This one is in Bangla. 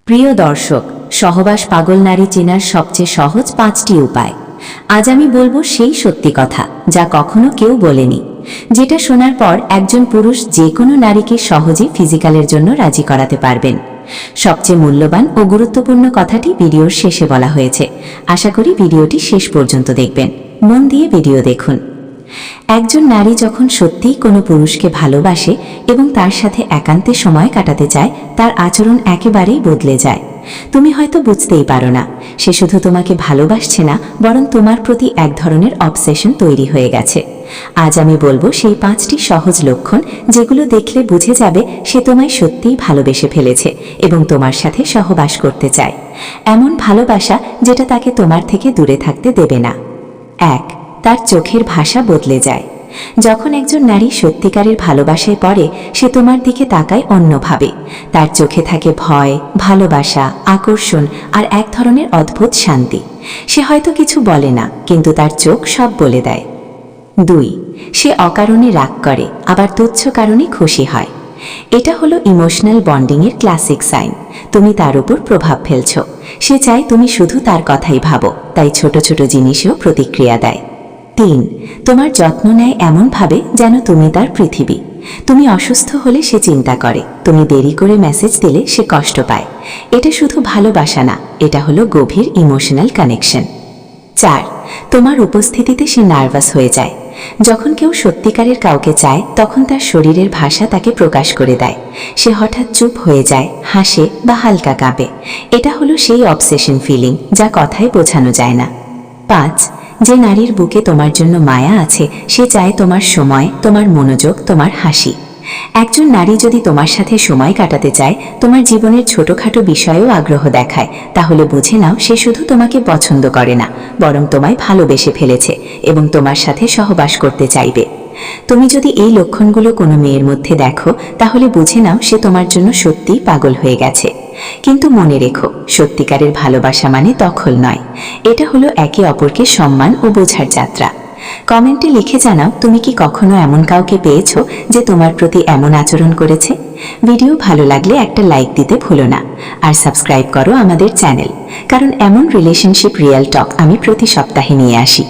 প্রিয় দর্শক, সহবাস পাগল নারী চেনার সবচেয়ে সহজ 5টি উপায়। আজ আমি বলবো সেই সত্যি কথা যা কখনো কেউ বলেনি, যেটা শোনার পর একজন পুরুষ যে কোনো নারীকে সহজেই ফিজিক্যালের জন্য রাজি করাতে পারবেন। সবচেয়ে মূল্যবান ও গুরুত্বপূর্ণ কথাটি ভিডিওর শেষে বলা হয়েছে। আশা করি ভিডিওটি শেষ পর্যন্ত দেখবেন। মন দিয়ে ভিডিও দেখুন। একজন নারী যখন সত্যিই কোনো পুরুষকে ভালোবাসে এবং তার সাথে একান্তে সময় কাটাতে চায়, তার আচরণ একেবারেই বদলে যায়। তুমি হয়তো বুঝতেই পারো না, সে শুধু তোমাকে ভালোবাসছে না, বরং তোমার প্রতি এক ধরনের অবসেশন তৈরি হয়ে গেছে। আজ আমি বলবো সেই 5টি সহজ লক্ষণ, যেগুলো দেখলে বুঝে যাবে সে তোমায় সত্যিই ভালোবেসে ফেলেছে এবং তোমার সাথে সহবাস করতে চায়। এমন ভালোবাসা যেটা তাকে তোমার থেকে দূরে থাকতে দেবে না। 1. তার চোখের ভাষা বদলে যায়। যখন একজন নারী সত্যিকারের ভালোবাসায় পড়ে, সে তোমার দিকে তাকায় অন্যভাবে। তার চোখে থাকে ভয়, ভালোবাসা, আকর্ষণ আর এক ধরনের অদ্ভুত শান্তি। সে হয়তো কিছু বলে না, কিন্তু তার চোখ সব বলে দেয়। 2. সে অকারণে রাগ করে, আবার তুচ্ছ কারণে খুশি হয়। এটা হলো ইমোশনাল বন্ডিংয়ের ক্লাসিক সাইন। তুমি তার উপর প্রভাব ফেলছো। সে চায় তুমি শুধু তার কথাই ভাবো, তাই ছোট ছোট জিনিসেও প্রতিক্রিয়া দেয়। 3. তোমার যত্ন নেয় এমনভাবে যেন তুমি তার পৃথিবী। তুমি অসুস্থ হলে সে চিন্তা করে, তুমি দেরি করে মেসেজ দিলে সে কষ্ট পায়। এটা শুধু ভালোবাসা না, এটা হলো গভীর ইমোশনাল কানেকশন। 4. তোমার উপস্থিতিতে সে নার্ভাস হয়ে যায়। যখন কেউ সত্যিকারের কাউকে চায়, তখন তার শরীরের ভাষা তাকে প্রকাশ করে দেয়। সে হঠাৎ চুপ হয়ে যায়, হাসে বা হালকা কাঁপে। এটা হলো সেই অবসেশন ফিলিং যা কথায় বোঝানো যায় না। 5. যে নারীর বুকে তোমার জন্য মায়া আছে, সে চায় তোমার সময়, তোমার মনোযোগ, তোমার হাসি। একজন নারী যদি তোমার সাথে সময় কাটাতে চায়, তোমার জীবনের ছোটখাটো বিষয়েও আগ্রহ দেখায়, তাহলে বুঝে নাও সে শুধু তোমাকে পছন্দ করে না, বরং তোমায় ভালোবেসে ফেলেছে এবং তোমার সাথে সহবাস করতে চাইবে। তুমি যদি এই লক্ষণগুলো কোনো মেয়ের মধ্যে দেখো, তাহলে বুঝে নাও সে তোমার জন্য সত্যিই পাগল হয়ে গেছে। কিন্তু মনে রেখো, সত্যিকারের ভালোবাসা মানে দখল নয়। এটা হলো একে অপরকে সম্মান ও বোঝার যাত্রা। কমেন্টে লিখে জানাও, তুমি কি কখনো এমন কাউকে পেয়েছো যে তোমার প্রতি এমন আচরণ করেছে? ভিডিও ভালো লাগলে একটা লাইক দিতে ভুলো না, আর সাবস্ক্রাইব করো আমাদের চ্যানেল, কারণ এমন রিলেশনশিপ রিয়েল টক আমি প্রতি সপ্তাহে নিয়ে আসি।